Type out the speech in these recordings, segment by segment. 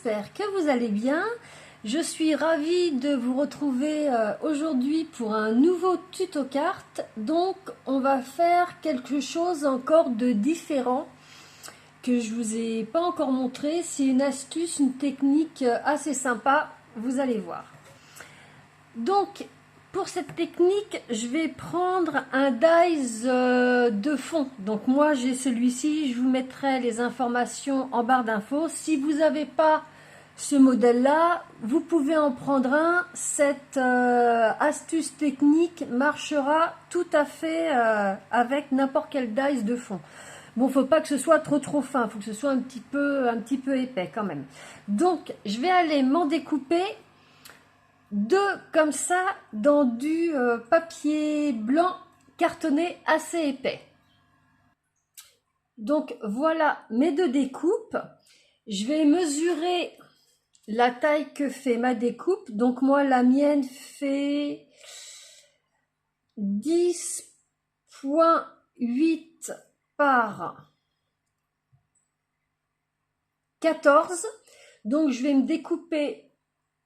j'espère que vous allez bien. Je suis ravie de vous retrouver aujourd'hui pour un nouveau tuto carte. Donc on va faire quelque chose encore de différent que je vous ai pas encore montré. C'est une astuce, une technique assez sympa, vous allez voir. Donc pour cette technique, je vais prendre un dies de fond. Donc moi j'ai celui-ci, je vous mettrai les informations en barre d'infos. Si vous n'avez pas ce modèle-là, vous pouvez en prendre un. Cette astuce technique marchera tout à fait avec n'importe quel dies de fond. Bon, faut pas que ce soit trop fin, faut que ce soit un petit peu épais quand même. Donc je vais aller m'en découper deux comme ça dans du papier blanc cartonné assez épais. Donc voilà mes deux découpes. Je vais mesurer la taille que fait ma découpe. Donc moi la mienne fait 10,8 par 14. Donc je vais me découper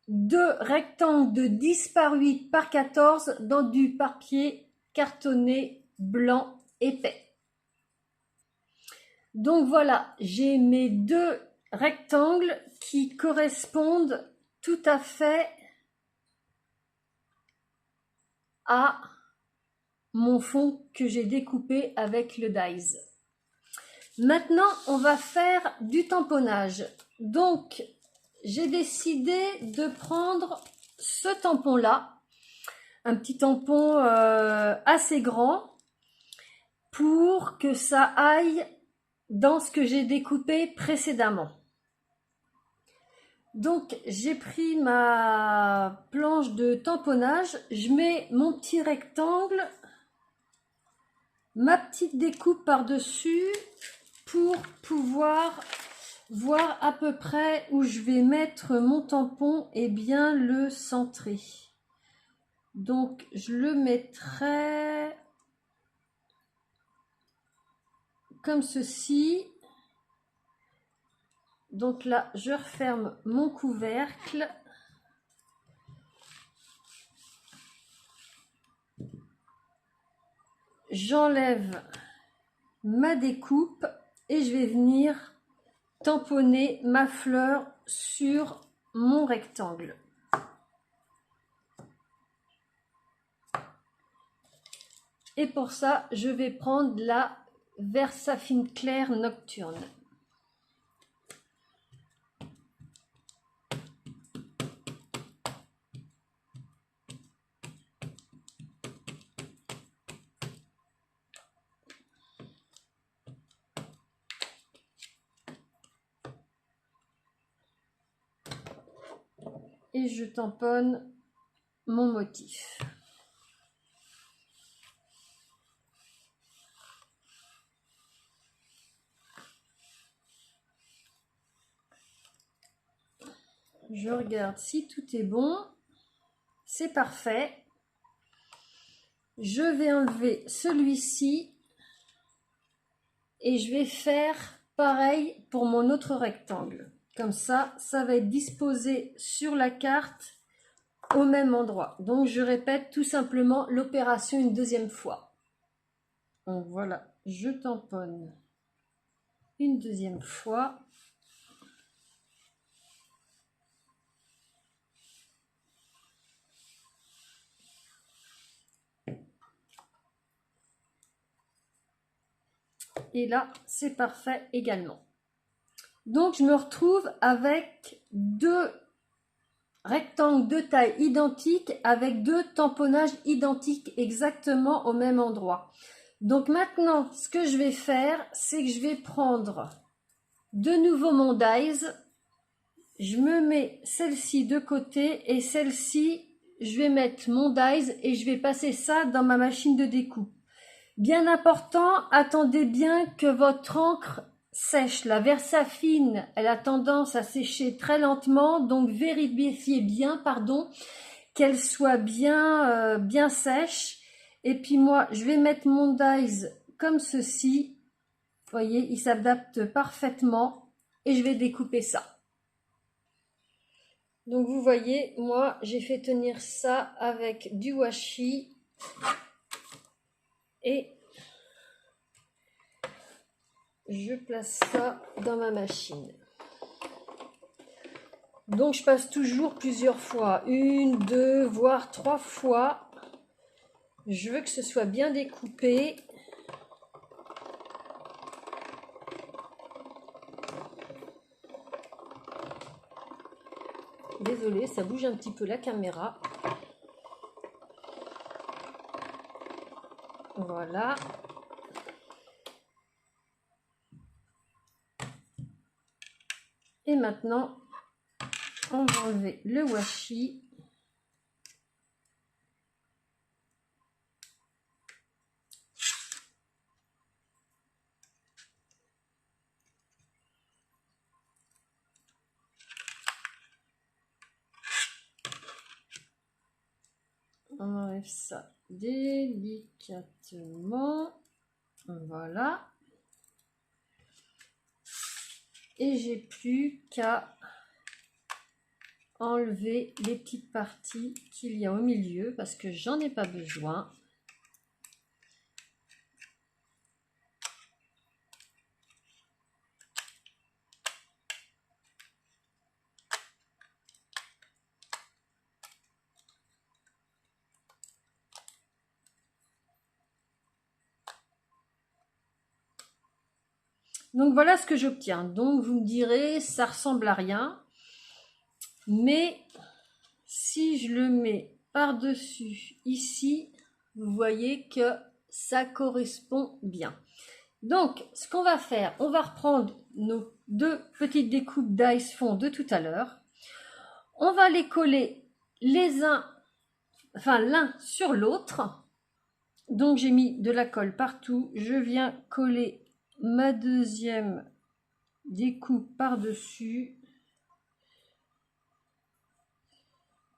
deux rectangles de 10 par 8 par 14 dans du papier cartonné blanc épais. Donc voilà, j'ai mes deux rectangles qui correspondent tout à fait à mon fond que j'ai découpé avec le dies. Maintenant, on va faire du tamponnage. Donc, j'ai décidé de prendre ce tampon-là, un petit tampon assez grand, pour que ça aille dans ce que j'ai découpé précédemment. Donc, j'ai pris ma planche de tamponnage, je mets mon petit rectangle, ma petite découpe par-dessus pour pouvoir voir à peu près où je vais mettre mon tampon et bien le centrer. Donc je le mettrai comme ceci. Donc là je referme mon couvercle. J'enlève ma découpe et je vais venir tamponner ma fleur sur mon rectangle. Et pour ça, je vais prendre la Versafine Claire Nocturne. Et je tamponne mon motif. Je regarde si tout est bon. C'est parfait. Je vais enlever celui-ci et je vais faire pareil pour mon autre rectangle. Comme ça, ça va être disposé sur la carte au même endroit. Donc je répète tout simplement l'opération une deuxième fois. Donc voilà, je tamponne une deuxième fois. Et là, c'est parfait également. Donc je me retrouve avec deux rectangles de taille identique avec deux tamponnages identiques exactement au même endroit. Donc maintenant, ce que je vais faire, c'est que je vais prendre de nouveau mon dies. Je me mets celle-ci de côté et celle-ci, je vais mettre mon dies et je vais passer ça dans ma machine de découpe. Bien important, attendez bien que votre encre sèche. La Versafine, elle a tendance à sécher très lentement, donc vérifiez bien, qu'elle soit bien sèche. Et puis moi, je vais mettre mon dies comme ceci. Vous voyez, il s'adapte parfaitement et je vais découper ça. Donc vous voyez, moi j'ai fait tenir ça avec du washi et je place ça dans ma machine. Donc je passe toujours plusieurs fois, 1, 2, voire 3 fois. Je veux que ce soit bien découpé. Désolée, ça bouge un petit peu la caméra. Voilà. Et maintenant, on va enlever le washi. On enlève ça délicatement. Voilà. Et j'ai plus qu'à enlever les petites parties qu'il y a au milieu parce que j'en ai pas besoin. Donc voilà ce que j'obtiens. Donc vous me direz, ça ressemble à rien. Mais si je le mets par-dessus ici, vous voyez que ça correspond bien. Donc ce qu'on va faire, on va reprendre nos 2 petites découpes d'ice fond de tout à l'heure. On va les coller l'un sur l'autre. Donc j'ai mis de la colle partout. Je viens coller ma deuxième découpe par-dessus.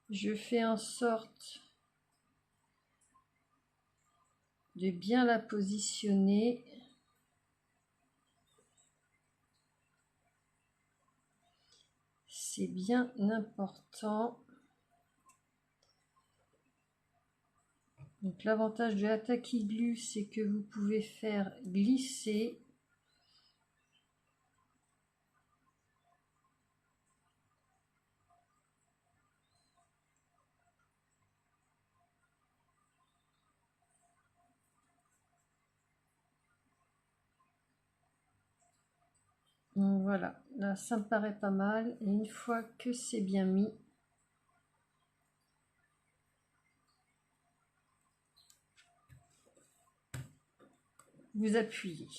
Je fais en sorte de bien la positionner. C'est bien important. Donc l'avantage de la Tacky Glue, c'est que vous pouvez faire glisser. Donc voilà, là ça me paraît pas mal. Et une fois que c'est bien mis, vous appuyez.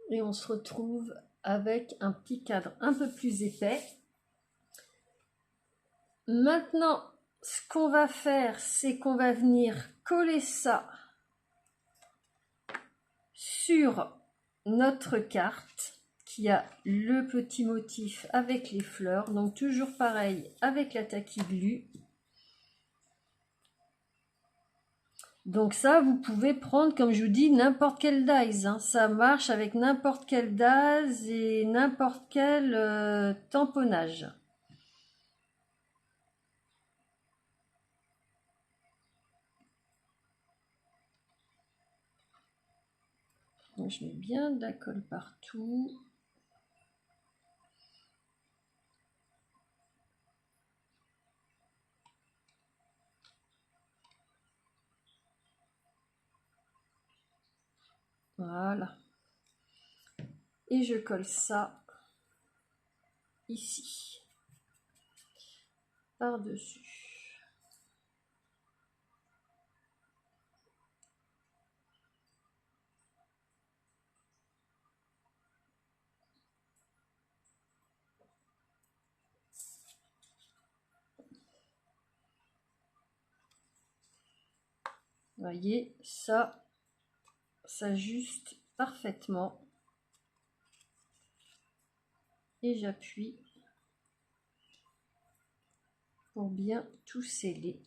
Et on se retrouve avec un petit cadre un peu plus épais. Maintenant, ce qu'on va faire, c'est qu'on va venir coller ça sur notre carte qui a le petit motif avec les fleurs. Donc toujours pareil avec la Tacky Glue. Donc ça, vous pouvez prendre, comme je vous dis, n'importe quel dies. Hein. Ça marche avec n'importe quel dies et n'importe quel tamponnage. Donc je mets bien de la colle partout. Voilà. Et je colle ça ici, par-dessus. Vous voyez, ça s'ajuste parfaitement. Et j'appuie pour bien tout sceller.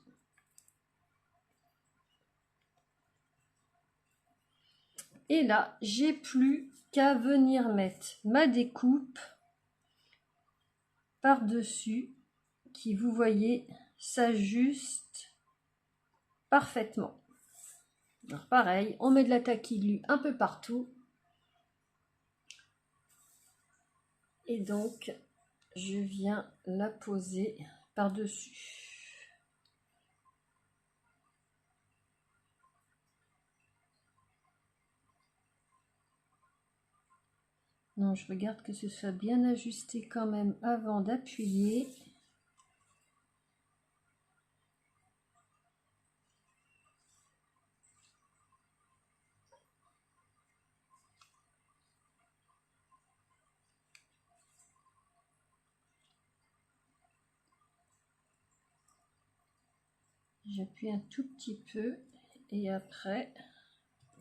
Et là, j'ai plus qu'à venir mettre ma découpe par-dessus qui, vous voyez, s'ajuste parfaitement. Alors pareil, on met de la taquille un peu partout. Et donc, je viens la poser par-dessus. Non, je regarde que ce soit bien ajusté quand même avant d'appuyer. J'appuie un tout petit peu et après,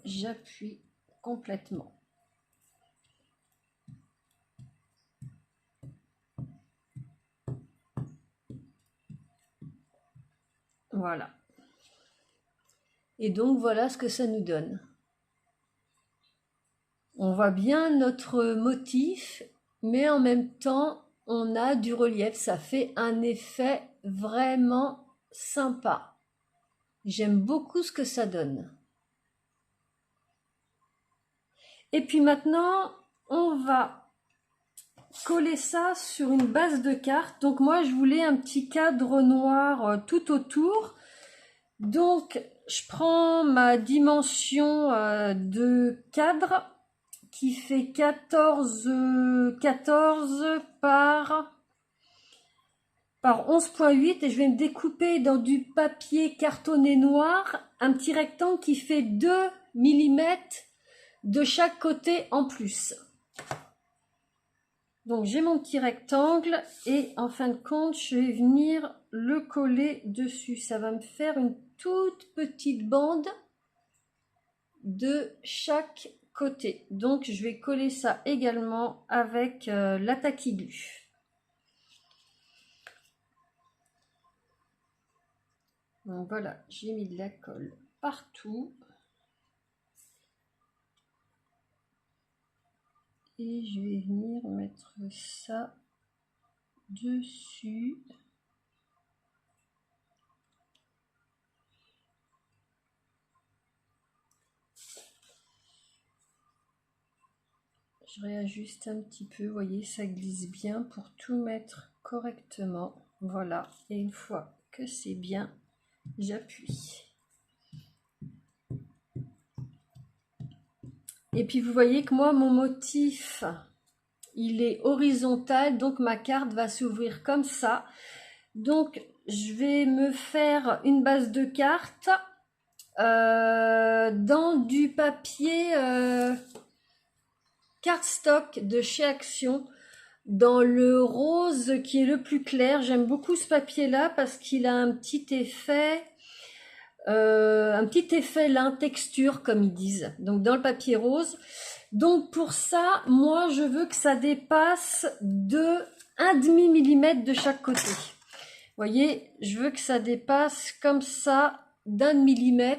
j'appuie complètement. Voilà. Et donc, voilà ce que ça nous donne. On voit bien notre motif, mais en même temps, on a du relief. Ça fait un effet vraiment sympa. J'aime beaucoup ce que ça donne. Et puis maintenant, on va coller ça sur une base de carte. Donc moi, je voulais un petit cadre noir tout autour. Donc, je prends ma dimension de cadre qui fait 14 par 11,8 et je vais me découper dans du papier cartonné noir un petit rectangle qui fait 2 mm de chaque côté en plus. Donc j'ai mon petit rectangle et en fin de compte je vais venir le coller dessus. Ça va me faire une toute petite bande de chaque côté. Donc je vais coller ça également avec la taquille. Donc voilà, j'ai mis de la colle partout. Et je vais venir mettre ça dessus. Je réajuste un petit peu, vous voyez, ça glisse bien pour tout mettre correctement. Voilà, et une fois que c'est bien, j'appuie. Et puis vous voyez que moi, mon motif, il est horizontal, donc ma carte va s'ouvrir comme ça. Donc, je vais me faire une base de carte dans du papier cardstock de chez Action, dans le rose qui est le plus clair. J'aime beaucoup ce papier-là parce qu'il a un petit effet lin texture comme ils disent, donc dans le papier rose. Donc pour ça, moi je veux que ça dépasse de 1,5 mm de chaque côté. Vous voyez, je veux que ça dépasse comme ça d'1 mm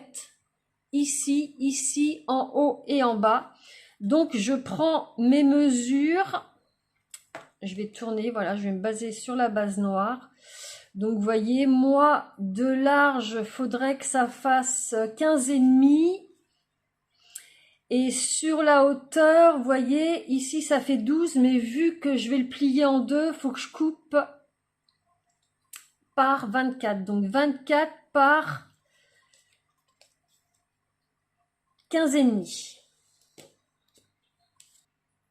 ici, ici, en haut et en bas. Donc je prends mes mesures, je vais tourner, voilà, je vais me baser sur la base noire. Donc vous voyez, moi de large, faudrait que ça fasse 15,5. Et sur la hauteur, vous voyez, ici ça fait 12, mais vu que je vais le plier en deux, il faut que je coupe par 24. Donc 24 par 15,5.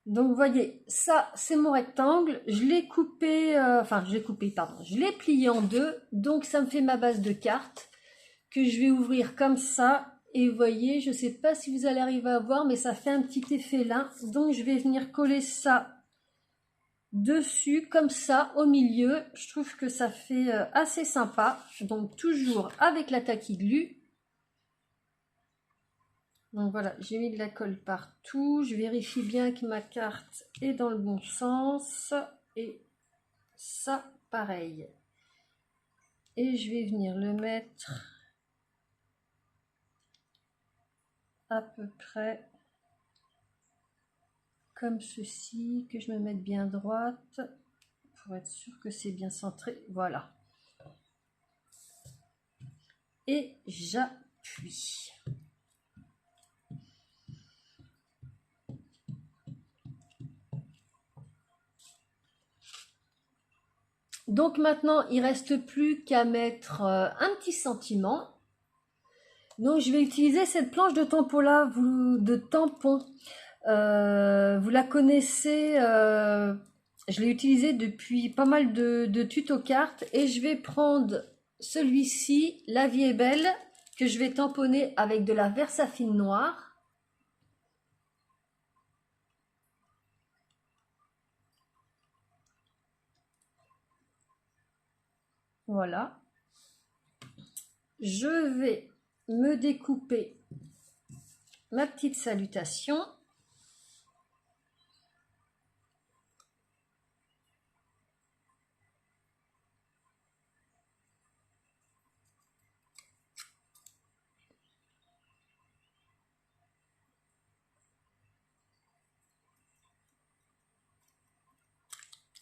Donc vous voyez, ça c'est mon rectangle, je l'ai coupé, je l'ai plié en deux, donc ça me fait ma base de carte que je vais ouvrir comme ça. Et vous voyez, je ne sais pas si vous allez arriver à voir, mais ça fait un petit effet là. Donc je vais venir coller ça dessus, comme ça, au milieu. Je trouve que ça fait assez sympa. Donc toujours avec la taquille glu. Donc voilà, j'ai mis de la colle partout. Je vérifie bien que ma carte est dans le bon sens. Et ça, pareil. Et je vais venir le mettre à peu près comme ceci, que je me mette bien droite pour être sûr que c'est bien centré. Voilà. Et j'appuie. Donc maintenant, il ne reste plus qu'à mettre un petit sentiment. Donc je vais utiliser cette planche de tampon là, de tampon. Vous la connaissez, je l'ai utilisée depuis pas mal de tutos cartes et je vais prendre celui-ci, La vie est belle, que je vais tamponner avec de la Versafine noire. Voilà. Je vais me découper ma petite salutation.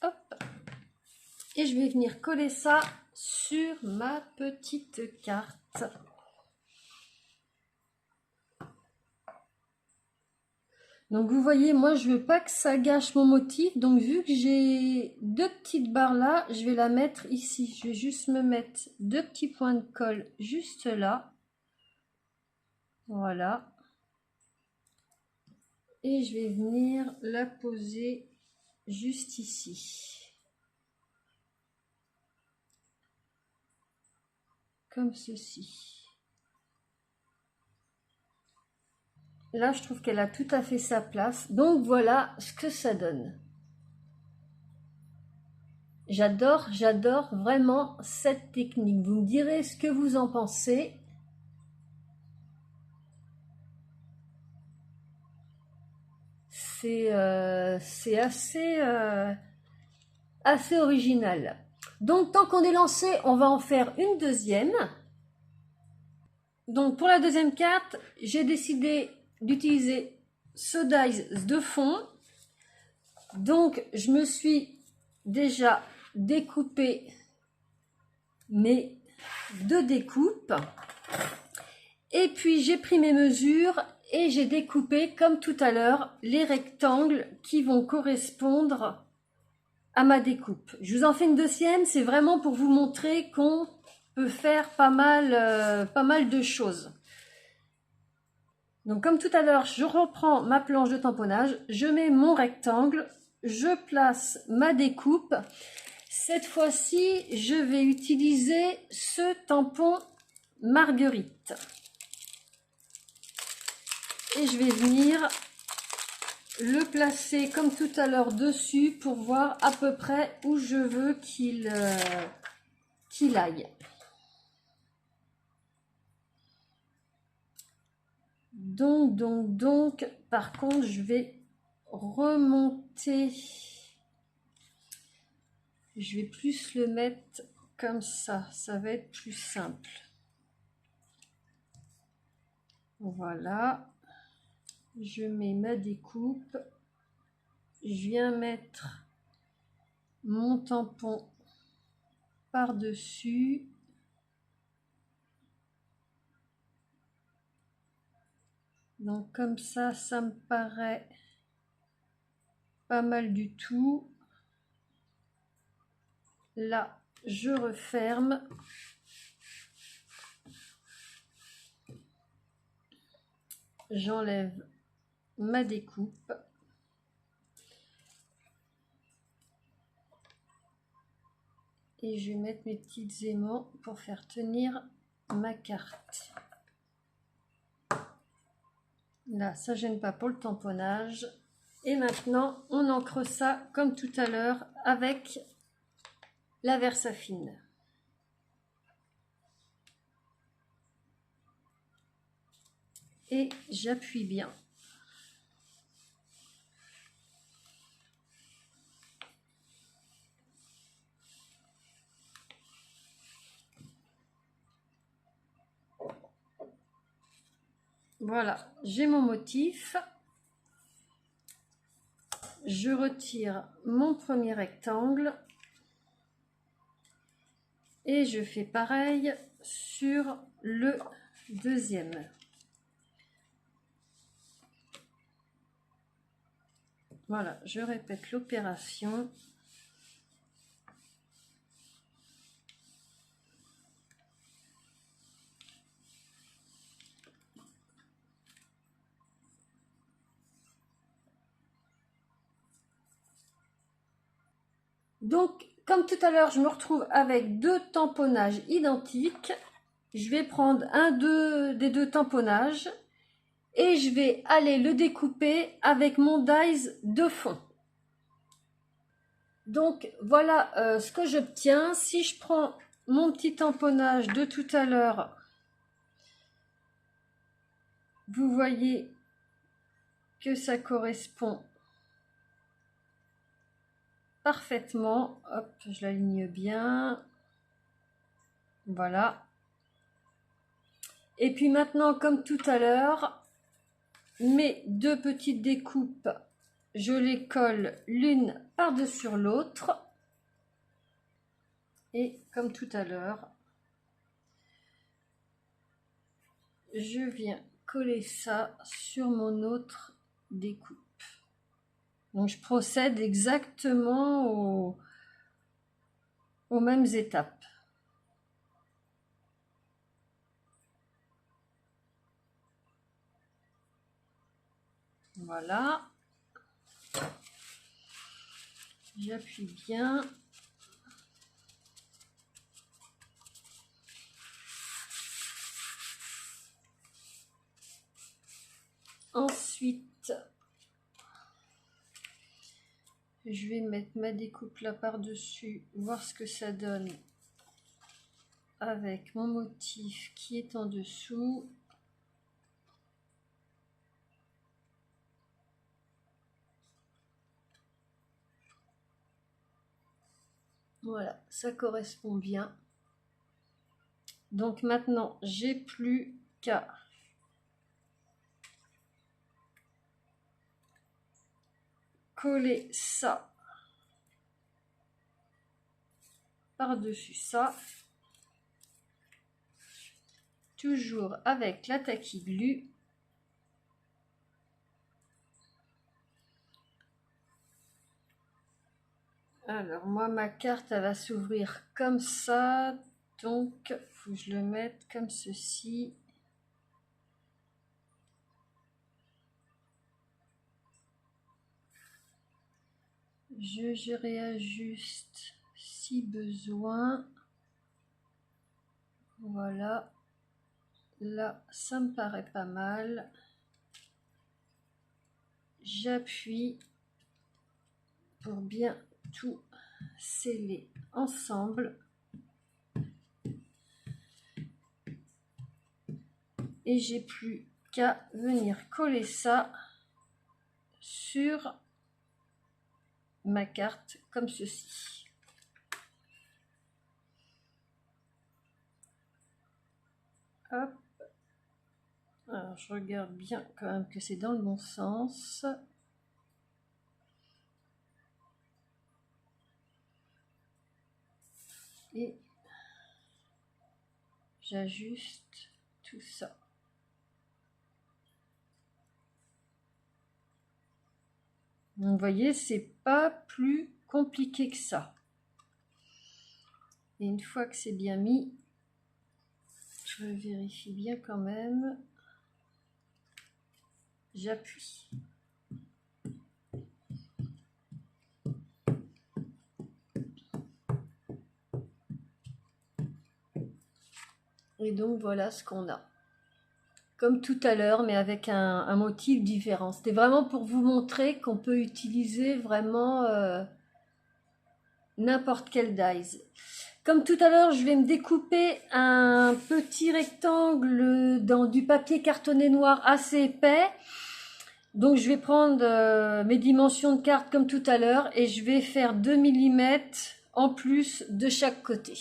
Hop. Et je vais venir coller ça sur ma petite carte. Donc vous voyez, moi je veux pas que ça gâche mon motif, donc vu que j'ai deux petites barres là, je vais la mettre ici. Je vais juste me mettre deux petits points de colle juste là. Voilà. Et je vais venir la poser juste ici. Comme ceci. Là, je trouve qu'elle a tout à fait sa place. Donc voilà ce que ça donne. J'adore vraiment cette technique. Vous me direz ce que vous en pensez. C'est assez original. Donc tant qu'on est lancé, on va en faire une deuxième. Donc pour la deuxième carte, j'ai décidé d'utiliser ce dies de fond. Donc je me suis déjà découpé mes deux découpes. Et puis j'ai pris mes mesures et j'ai découpé comme tout à l'heure les rectangles qui vont correspondre à ma découpe. Je vous en fais une deuxième, c'est vraiment pour vous montrer qu'on peut faire pas mal de choses. Donc comme tout à l'heure, je reprends ma planche de tamponnage, je mets mon rectangle, je place ma découpe. Cette fois-ci, je vais utiliser ce tampon Marguerite. Et je vais venir le placer comme tout à l'heure dessus pour voir à peu près où je veux qu'il aille. Donc, par contre, je vais remonter. Je vais plus le mettre comme ça va être plus simple. Voilà. Je mets ma découpe. Je viens mettre mon tampon par-dessus. Donc comme ça me paraît pas mal du tout. Là, je referme. J'enlève ma découpe. Et je vais mettre mes petites aimants pour faire tenir ma carte. Là, ça gêne pas pour le tamponnage. Et maintenant, on encre ça comme tout à l'heure avec la Versafine. Et j'appuie bien. Voilà, j'ai mon motif. Je retire mon premier rectangle. Et je fais pareil sur le deuxième. Voilà, je répète l'opération. Donc, comme tout à l'heure, je me retrouve avec deux tamponnages identiques. Je vais prendre des deux tamponnages et je vais aller le découper avec mon dies de fond. Donc, voilà ce que j'obtiens. Si je prends mon petit tamponnage de tout à l'heure, vous voyez que ça correspond parfaitement. Hop, je l'aligne bien. Voilà. Et puis maintenant, comme tout à l'heure, mes deux petites découpes, je les colle l'une par-dessus l'autre. Et comme tout à l'heure, je viens coller ça sur mon autre découpe. Donc je procède exactement aux mêmes étapes. Voilà. J'appuie bien. Ensuite, je vais mettre ma découpe là par-dessus, voir ce que ça donne avec mon motif qui est en dessous. Voilà, ça correspond bien. Donc maintenant, j'ai plus qu'à coller ça par-dessus ça. Toujours avec la tacky glue. Alors moi ma carte elle va s'ouvrir comme ça, donc faut que je le mette comme ceci. Je réajuste si besoin. Voilà, là ça me paraît pas mal. J'appuie pour bien tout sceller ensemble. Et j'ai plus qu'à venir coller ça sur ma carte comme ceci. Hop. Alors je regarde bien quand même que c'est dans le bon sens. Et j'ajuste tout ça. Donc, vous voyez, c'est pas plus compliqué que ça. Et une fois que c'est bien mis, je vérifie bien quand même. J'appuie. Et donc voilà ce qu'on a. Comme tout à l'heure, mais avec un motif différent. C'était vraiment pour vous montrer qu'on peut utiliser vraiment n'importe quel dies. Comme tout à l'heure, je vais me découper un petit rectangle dans du papier cartonné noir assez épais. Donc je vais prendre mes dimensions de carte comme tout à l'heure et je vais faire 2 mm en plus de chaque côté.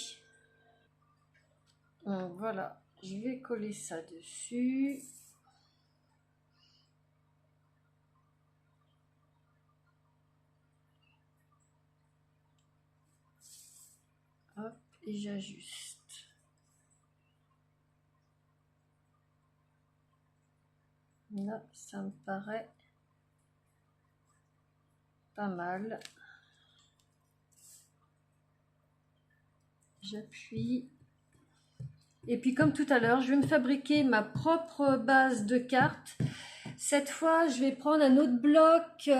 Donc voilà, je vais coller ça dessus. Hop, et j'ajuste. Là, ça me paraît pas mal. J'appuie. Et puis comme tout à l'heure, je vais me fabriquer ma propre base de cartes. Cette fois, je vais prendre un autre bloc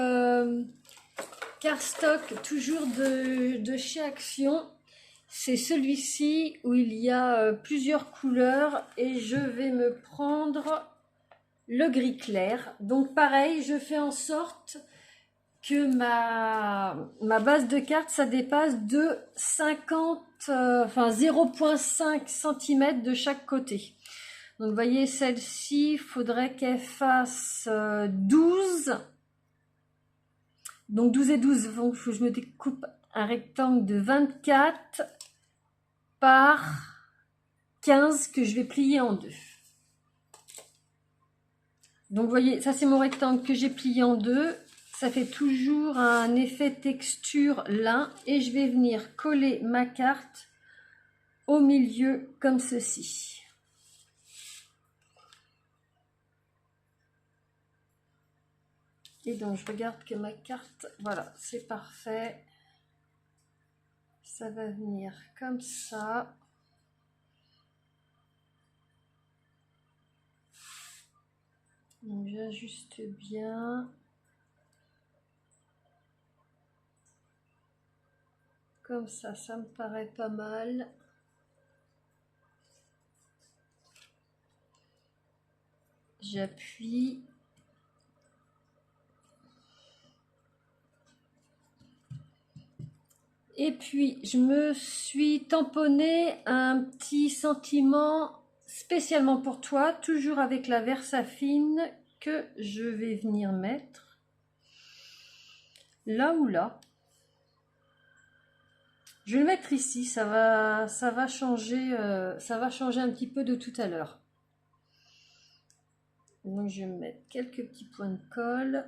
cardstock, toujours de chez Action. C'est celui-ci où il y a plusieurs couleurs et je vais me prendre le gris clair. Donc pareil, je fais en sorte que ma base de cartes, ça dépasse de 0,5 cm de chaque côté. Donc vous voyez, celle-ci, il faudrait qu'elle fasse 12. Donc 12 et 12, donc je me découpe un rectangle de 24 par 15 que je vais plier en deux. Donc vous voyez, ça c'est mon rectangle que j'ai plié en deux. Ça fait toujours un effet texture lin et je vais venir coller ma carte au milieu comme ceci. Et donc je regarde que ma carte, voilà, c'est parfait. Ça va venir comme ça. Donc j'ajuste bien. Comme ça me paraît pas mal. J'appuie. Et puis, je me suis tamponné un petit sentiment spécialement pour toi, toujours avec la Versafine que je vais venir mettre là ou là. Je vais le mettre ici, ça va changer un petit peu de tout à l'heure. Donc je vais me mettre quelques petits points de colle.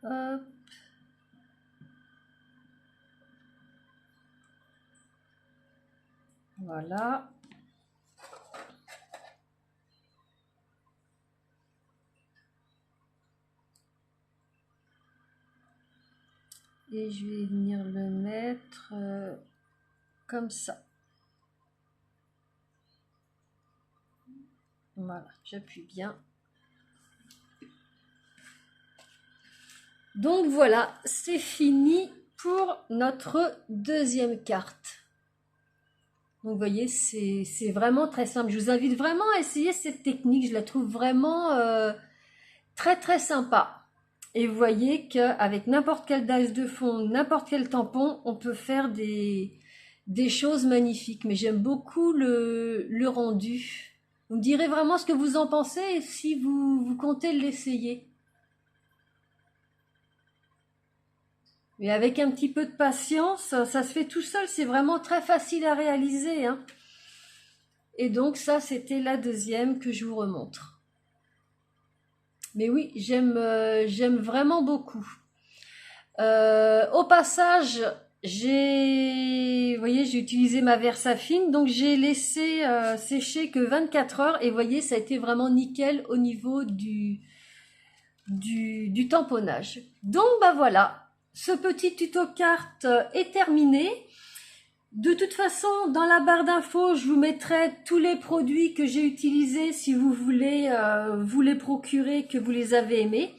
Hop. Voilà. Et je vais venir le mettre comme ça. Voilà, j'appuie bien. Donc voilà, c'est fini pour notre deuxième carte. Donc vous voyez, c'est vraiment très simple. Je vous invite vraiment à essayer cette technique. Je la trouve vraiment très très sympa. Et vous voyez qu'avec n'importe quelle dalle de fond, n'importe quel tampon, on peut faire des choses magnifiques. Mais j'aime beaucoup le rendu. Vous me direz vraiment ce que vous en pensez et si vous comptez l'essayer. Mais avec un petit peu de patience, ça se fait tout seul. C'est vraiment très facile à réaliser, hein. Et donc ça, c'était la deuxième que je vous remontre. Mais oui, j'aime vraiment beaucoup. Au passage, vous voyez, j'ai utilisé ma Versafine, donc j'ai laissé sécher que 24 heures. Et vous voyez, ça a été vraiment nickel au niveau du tamponnage. Donc, bah voilà. Ce petit tuto carte est terminé. De toute façon, dans la barre d'infos, je vous mettrai tous les produits que j'ai utilisés si vous voulez vous les procurer, que vous les avez aimés.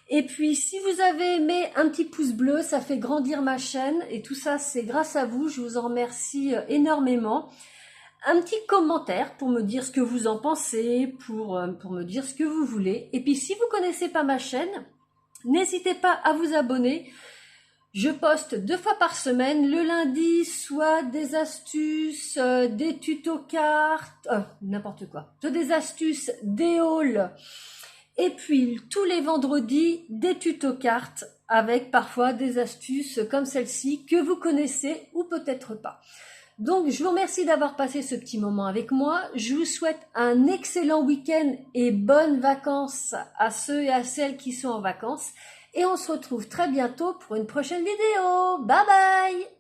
Et puis, si vous avez aimé, un petit pouce bleu, ça fait grandir ma chaîne. Et tout ça, c'est grâce à vous. Je vous en remercie énormément. Un petit commentaire pour me dire ce que vous en pensez, pour me dire ce que vous voulez. Et puis, si vous ne connaissez pas ma chaîne, n'hésitez pas à vous abonner. Je poste 2 fois par semaine, le lundi, soit des astuces, des tutos cartes, n'importe quoi, soit des astuces, des hauls, et puis tous les vendredis, des tutos cartes, avec parfois des astuces comme celle-ci que vous connaissez ou peut-être pas. Donc, je vous remercie d'avoir passé ce petit moment avec moi. Je vous souhaite un excellent week-end et bonnes vacances à ceux et à celles qui sont en vacances. Et on se retrouve très bientôt pour une prochaine vidéo. Bye bye!